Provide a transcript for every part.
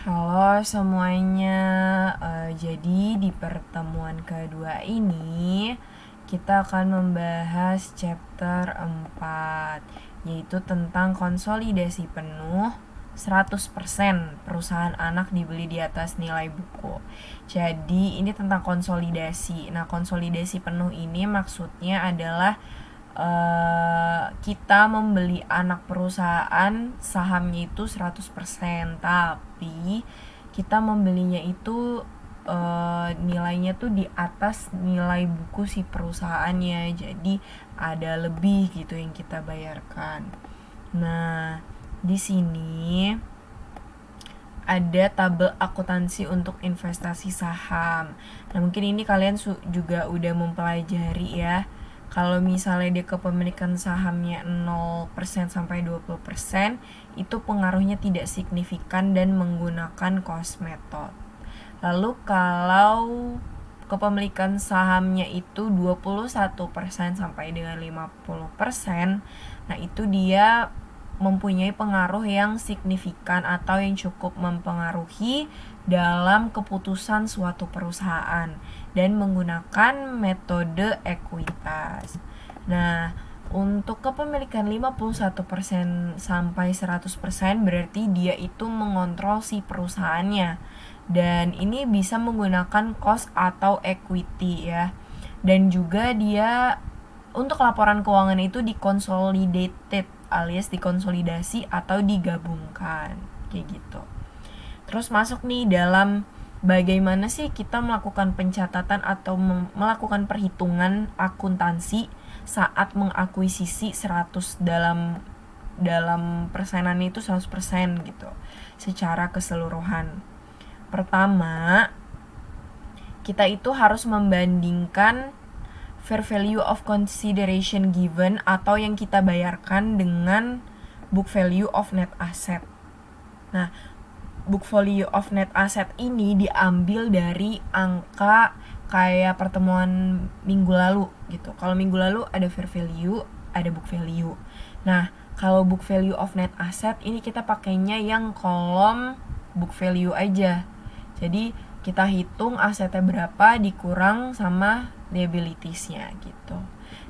Halo semuanya, jadi di pertemuan kedua ini kita akan membahas chapter 4, yaitu tentang konsolidasi penuh 100% perusahaan anak dibeli di atas nilai buku. Jadi ini tentang konsolidasi. Nah, konsolidasi penuh ini maksudnya adalah kita membeli anak perusahaan sahamnya itu 100%, tapi kita membelinya itu nilainya tuh di atas nilai buku si perusahaannya. Jadi ada lebih gitu yang kita bayarkan. Nah, di sini ada tabel akuntansi untuk investasi saham. Nah, mungkin ini kalian juga udah mempelajari ya. Kalau misalnya dia kepemilikan sahamnya 0% sampai 20%, itu pengaruhnya tidak signifikan dan menggunakan cost method. Lalu kalau kepemilikan sahamnya itu 21% sampai dengan 50%, nah itu dia mempunyai pengaruh yang signifikan atau yang cukup mempengaruhi dalam keputusan suatu perusahaan dan menggunakan metode ekuitas. Nah, untuk kepemilikan 51% sampai 100% berarti dia itu mengontrol si perusahaannya. Dan ini bisa menggunakan cost atau equity ya. Dan juga dia untuk laporan keuangan itu dikonsolidated alias dikonsolidasi atau digabungkan kayak gitu. Terus masuk nih dalam bagaimana sih kita melakukan pencatatan atau melakukan perhitungan akuntansi saat mengakuisisi 100 dalam persenan itu 100% gitu secara keseluruhan. Pertama, kita itu harus membandingkan fair value of consideration given atau yang kita bayarkan dengan book value of net asset. Nah, book value of net asset ini diambil dari angka kayak pertemuan minggu lalu gitu. Kalau minggu lalu ada fair value, ada book value. Nah, kalau book value of net asset ini kita pakainya yang kolom book value aja. Jadi kita hitung asetnya berapa dikurang sama liabilitiesnya gitu.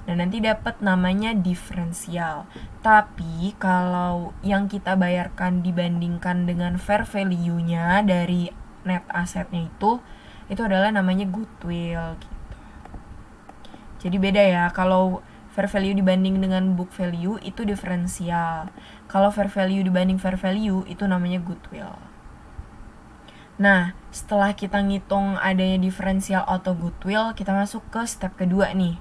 Dan nanti dapat namanya diferensial. Tapi kalau yang kita bayarkan dibandingkan dengan fair value-nya dari net asetnya itu adalah namanya goodwill gitu. Jadi beda ya, kalau fair value dibanding dengan book value itu diferensial. Kalau fair value dibanding fair value itu namanya goodwill. Nah, setelah kita ngitung adanya diferensial atau goodwill, kita masuk ke step kedua nih.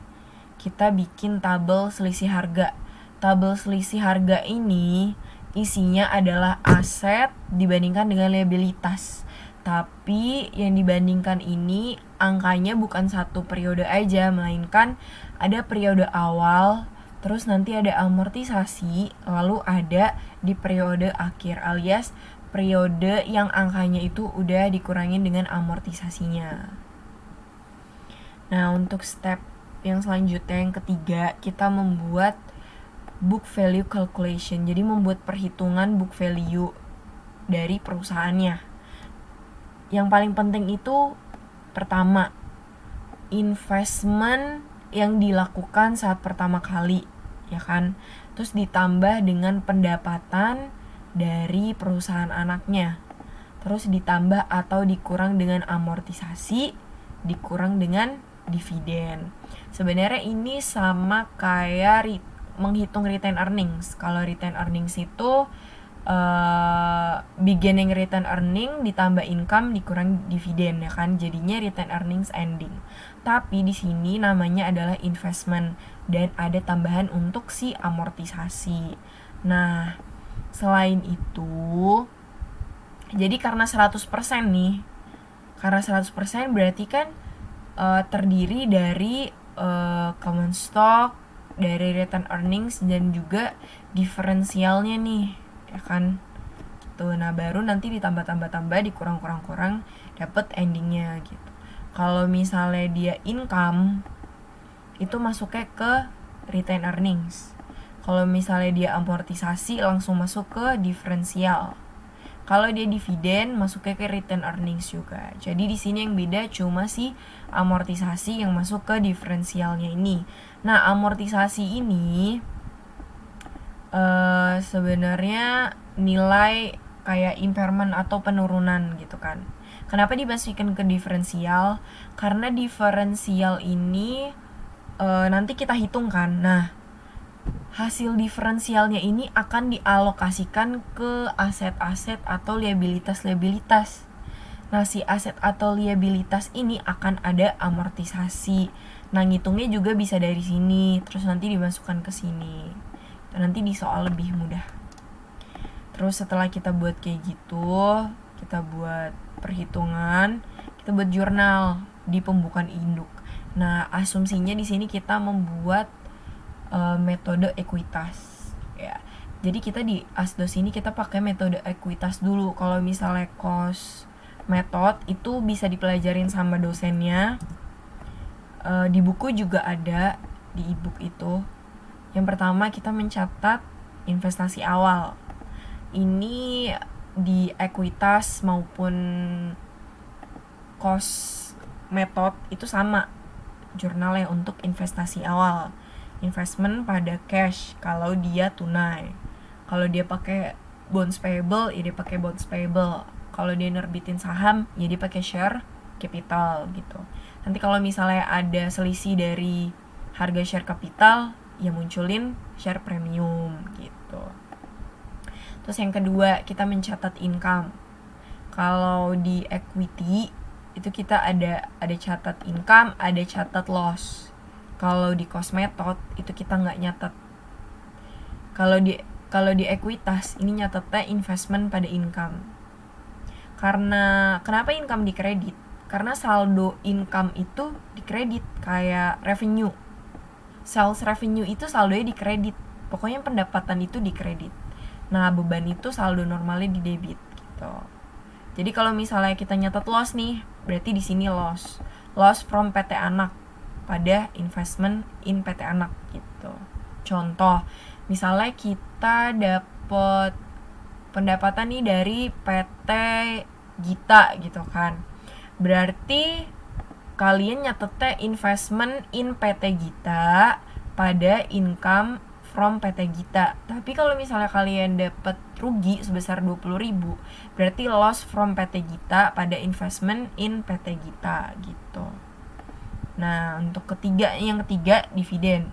Kita bikin tabel selisih harga. Tabel selisih harga ini isinya adalah aset dibandingkan dengan liabilitas. Tapi yang dibandingkan ini angkanya bukan satu periode aja, melainkan ada periode awal, terus nanti ada amortisasi, lalu ada di periode akhir alias periode yang angkanya itu udah dikurangin dengan amortisasinya. Nah, untuk step yang selanjutnya yang ketiga, kita membuat book value calculation. Jadi membuat perhitungan book value dari perusahaannya. Yang paling penting itu pertama, investment yang dilakukan saat pertama kali, ya kan? Terus ditambah dengan pendapatan dari perusahaan anaknya. Terus ditambah atau dikurang dengan amortisasi, dikurang dengan dividen. Sebenarnya ini sama kayak menghitung retained earnings. Kalau retained earnings itu beginning retained earning ditambah income dikurang dividen ya kan, jadinya retained earnings ending. Tapi di sini namanya adalah investment dan ada tambahan untuk si amortisasi. Nah, selain itu, jadi karena 100% nih, karena 100% berarti kan terdiri dari common stock, dari return earnings dan juga diferensialnya nih, ya kan? Tuh, nah baru nanti ditambah-tambah dikurang-kurang-kurang dapat endingnya gitu. Kalau misalnya dia income, itu masuknya ke return earnings. Kalau misalnya dia amortisasi langsung masuk ke diferensial. Kalau dia dividen masuknya ke return earnings juga. Jadi di sini yang beda cuma si amortisasi yang masuk ke diferensialnya ini. Nah, amortisasi ini sebenarnya nilai kayak impairment atau penurunan gitu kan. Kenapa dimasukin ke diferensial? Karena diferensial ini nanti kita hitung kan. Nah, hasil diferensialnya ini akan dialokasikan ke aset-aset atau liabilitas-liabilitas. Nah, si aset atau liabilitas ini akan ada amortisasi. Nah, ngitungnya juga bisa dari sini, terus nanti dimasukkan ke sini. Nanti di soal lebih mudah. Terus setelah kita buat kayak gitu, kita buat perhitungan, kita buat jurnal di pembukaan induk. Nah, asumsinya di sini kita membuat metode ekuitas ya. Jadi kita di asdos ini kita pakai metode ekuitas dulu. Kalau misalnya cost method itu bisa dipelajarin sama dosennya. Di buku juga ada, di ebook itu. Yang pertama kita mencatat investasi awal. Ini di ekuitas maupun cost method itu sama jurnalnya untuk investasi awal. Investment pada cash kalau dia tunai. Kalau dia pakai bonds payable, ya dia pakai bonds payable. Kalau dia nerbitin saham, ya dia pakai share capital gitu. Nanti kalau misalnya ada selisih dari harga share capital, ya munculin share premium gitu. Terus yang kedua, kita mencatat income. Kalau di equity itu kita ada catat income, ada catat loss. Kalau di cost method itu kita nggak nyatet. Kalau di ekuitas ini nyatetnya investment pada income. Karena kenapa income dikredit? Karena saldo income itu dikredit kayak revenue. Sales revenue itu saldonya dikredit. Pokoknya pendapatan itu dikredit. Nah, beban itu saldo normalnya di debit gitu. Jadi kalau misalnya kita nyatet loss nih, berarti di sini loss. Loss from PT anak pada investment in PT anak gitu. Contoh, misalnya kita dapat pendapatan nih dari PT Gita gitu kan. Berarti kalian nyatetnya investment in PT Gita pada income from PT Gita. Tapi kalau misalnya kalian dapat rugi sebesar 20.000, berarti loss from PT Gita pada investment in PT Gita gitu. Nah, untuk yang ketiga dividen.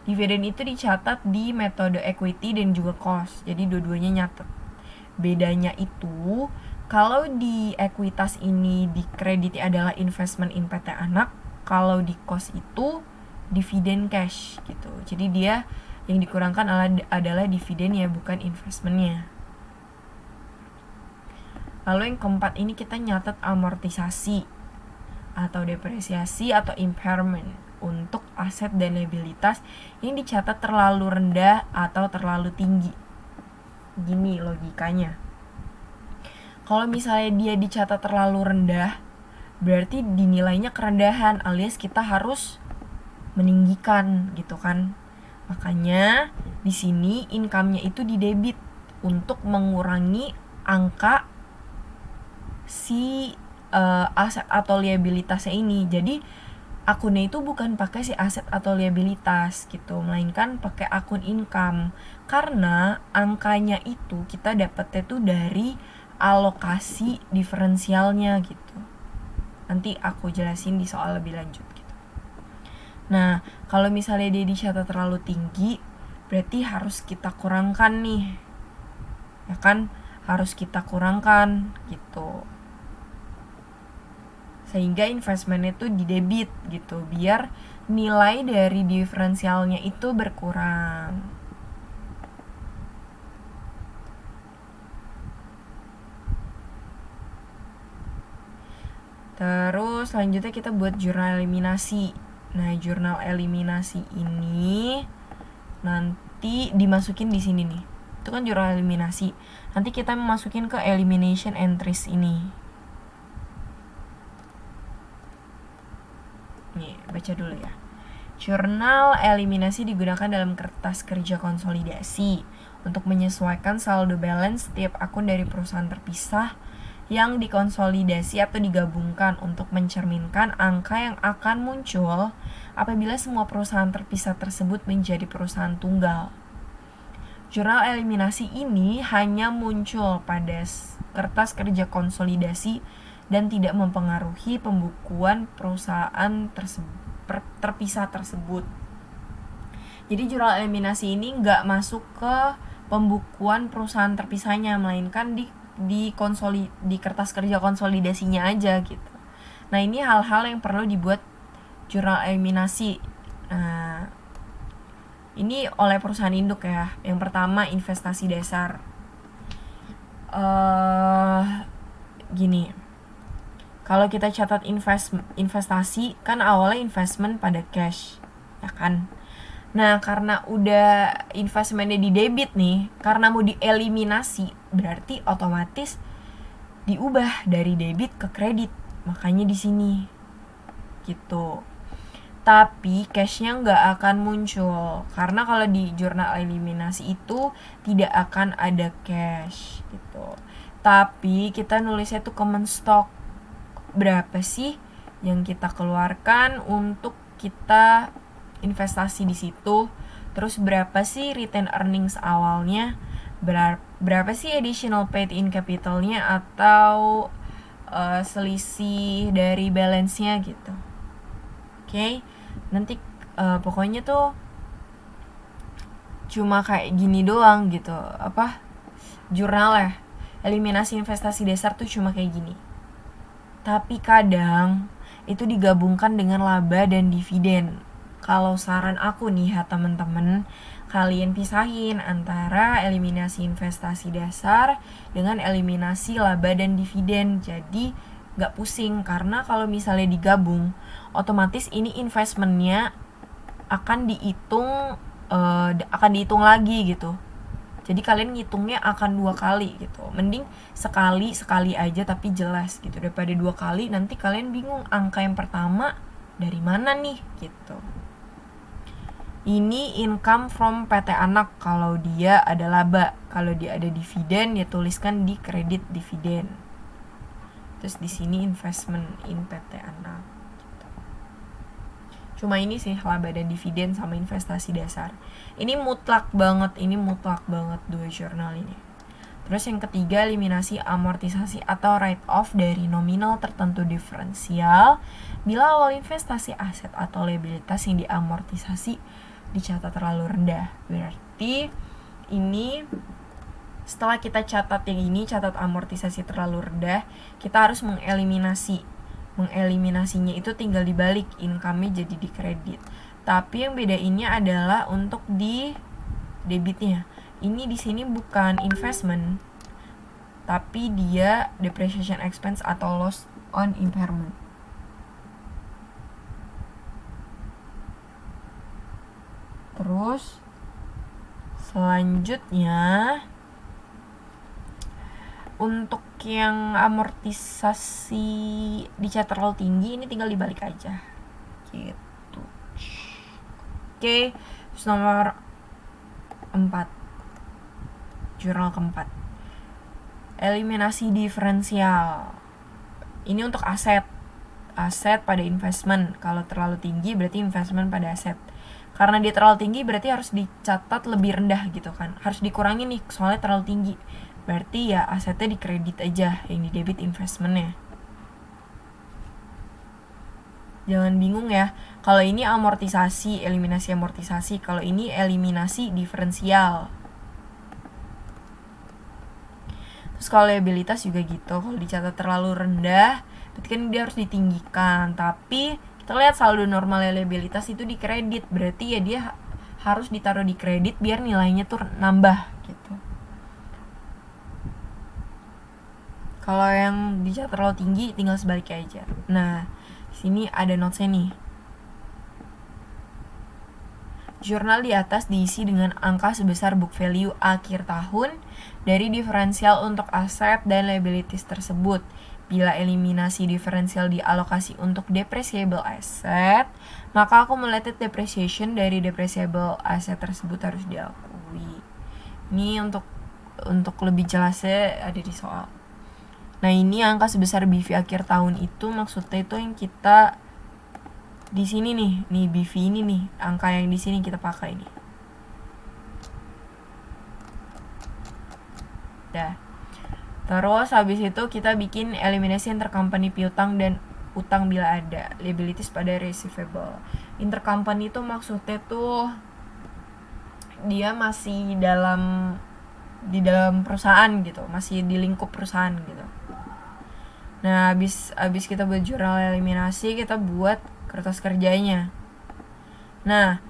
Dividen itu dicatat di metode equity dan juga cost. Jadi dua-duanya nyatet. Bedanya itu kalau di ekuitas ini dikrediti adalah investment in PT anak, kalau di cost itu dividen cash gitu. Jadi dia yang dikurangkan adalah dividen ya, bukan investmentnya. Lalu yang keempat ini kita nyatet amortisasi atau depresiasi atau impairment untuk aset dan liabilitas yang dicatat terlalu rendah atau terlalu tinggi. Gini logikanya. Kalau misalnya dia dicatat terlalu rendah, berarti dinilainya kerendahan, alias kita harus meninggikan gitu kan. Makanya di sini income-nya itu didebit untuk mengurangi angka si aset atau liabilitasnya ini. Jadi akunnya itu bukan pakai si aset atau liabilitas gitu, melainkan pakai akun income. Karena angkanya itu kita dapetnya tuh dari alokasi diferensialnya gitu. Nanti aku jelasin di soal lebih lanjut gitu. Nah, kalau misalnya dia dicatat terlalu tinggi, berarti harus kita kurangkan nih. Ya kan? Harus kita kurangkan gitu. Sehingga investmentnya itu didebit gitu, biar nilai dari diferensialnya itu berkurang. Terus selanjutnya kita buat jurnal eliminasi. Nah, jurnal eliminasi ini nanti dimasukin di sini nih. Itu kan jurnal eliminasi. Nanti kita masukin ke elimination entries ini. Nih, baca dulu ya. Jurnal eliminasi digunakan dalam kertas kerja konsolidasi untuk menyesuaikan saldo balance setiap akun dari perusahaan terpisah yang dikonsolidasi atau digabungkan untuk mencerminkan angka yang akan muncul apabila semua perusahaan terpisah tersebut menjadi perusahaan tunggal. Jurnal eliminasi ini hanya muncul pada kertas kerja konsolidasi dan tidak mempengaruhi pembukuan perusahaan terpisah tersebut. Jadi jurnal eliminasi ini nggak masuk ke pembukuan perusahaan terpisahnya, melainkan di kertas kerja konsolidasinya aja gitu. Nah, ini hal-hal yang perlu dibuat jurnal eliminasi. Nah, ini oleh perusahaan induk ya. Yang pertama, investasi dasar. Gini, kalau kita catat investasi kan awalnya investment pada cash, ya kan? Nah, karena udah investmentnya di debit nih, karena mau dieliminasi, berarti otomatis diubah dari debit ke kredit. Makanya di sini, gitu. Tapi cashnya nggak akan muncul, karena kalau di jurnal eliminasi itu tidak akan ada cash, gitu. Tapi kita nulisnya tuh common stock. Berapa sih yang kita keluarkan untuk kita investasi di situ, terus berapa sih return earnings awalnya, berapa sih additional paid in capitalnya atau selisih dari balance-nya gitu. Oke. Nanti pokoknya tuh cuma kayak gini doang gitu, jurnal ya eliminasi investasi dasar tuh cuma kayak gini. Tapi kadang itu digabungkan dengan laba dan dividen. Kalau saran aku nih ya teman-teman, kalian pisahin antara eliminasi investasi dasar dengan eliminasi laba dan dividen. Jadi gak pusing, karena kalau misalnya digabung, otomatis ini investmentnya akan dihitung lagi gitu. Jadi kalian ngitungnya akan 2 kali gitu. Mending sekali aja tapi jelas gitu, daripada 2 kali nanti kalian bingung angka yang pertama dari mana nih gitu. Ini income from PT anak kalau dia ada laba. Kalau dia ada dividen, ya tuliskan di kredit dividen. Terus di sini investment in PT anak. Gitu. Cuma ini sih laba dan dividen sama investasi dasar. Ini mutlak banget dua jurnal ini. Terus yang ketiga, eliminasi amortisasi atau write off dari nominal tertentu diferensial bila awal investasi aset atau liabilitas yang diamortisasi dicatat terlalu rendah. Berarti ini setelah kita catat yang ini, catat amortisasi terlalu rendah, kita harus mengeliminasinya itu tinggal dibalik, income-nya jadi di kredit. Tapi yang bedainnya adalah untuk di debitnya. Ini di sini bukan investment, tapi dia depreciation expense atau loss on impairment. Terus selanjutnya untuk yang amortisasi dicatat terlalu tinggi, ini tinggal dibalik aja gitu. Oke, terus nomor 4, jurnal keempat, eliminasi diferensial. Ini untuk aset pada investment. Kalau terlalu tinggi berarti investment pada aset. Karena dia terlalu tinggi berarti harus dicatat lebih rendah gitu kan. Harus dikurangi nih soalnya terlalu tinggi. Berarti ya asetnya di kredit aja, yang di debit investmentnya. Jangan bingung ya. Kalau ini amortisasi, eliminasi amortisasi. Kalau ini eliminasi diferensial. Terus kalau liabilitas juga gitu. Kalau dicatat terlalu rendah, berarti kan dia harus ditinggikan. Tapi kita lihat saldo normal liabilitas itu di kredit, berarti ya dia harus ditaruh di kredit biar nilainya tuh nambah gitu. Kalau yang dicatat terlalu tinggi tinggal sebaliknya aja. Nah, sini ada notes-nya nih. Jurnal di atas diisi dengan angka sebesar book value akhir tahun dari diferensial untuk aset dan liabilities tersebut. Bila eliminasi diferensial dialokasi untuk depreciable asset, maka accumulated depreciation dari depreciable asset tersebut harus diakui. Ini untuk lebih jelasnya ada di soal. Nah, ini angka sebesar BV akhir tahun itu maksudnya itu yang kita di sini nih BV ini nih, angka yang di sini kita pakai nih. Dah. Terus habis itu kita bikin eliminasi intercompany piutang dan utang bila ada, liabilities pada receivable. Intercompany itu maksudnya tuh dia masih di dalam perusahaan gitu, masih di lingkup perusahaan gitu. Nah, habis kita buat jurnal eliminasi, kita buat kertas kerjanya. Nah,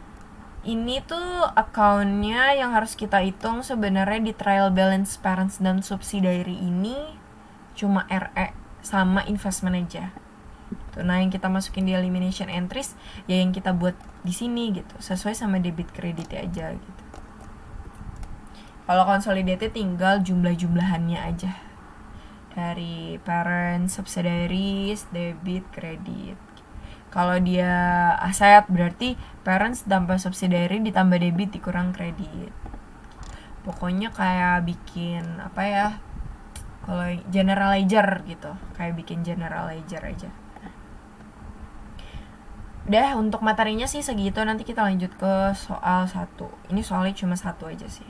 ini tuh akunnya yang harus kita hitung sebenarnya di trial balance parents dan subsidiary ini cuma RE sama investment aja. Tuh, nah yang kita masukin di elimination entries ya yang kita buat di sini gitu, sesuai sama debit kredit aja gitu. Kalau consolidated tinggal jumlah-jumlahannya aja. Dari parent, subsidiaries, debit, kredit. Kalau dia aset berarti parents tambah subsidiary ditambah debit dikurang kredit. Pokoknya kayak bikin apa ya? Kalau general ledger gitu, kayak bikin general ledger aja. Udah, untuk materinya sih segitu, nanti kita lanjut ke soal 1. Ini soalnya cuma 1 aja sih.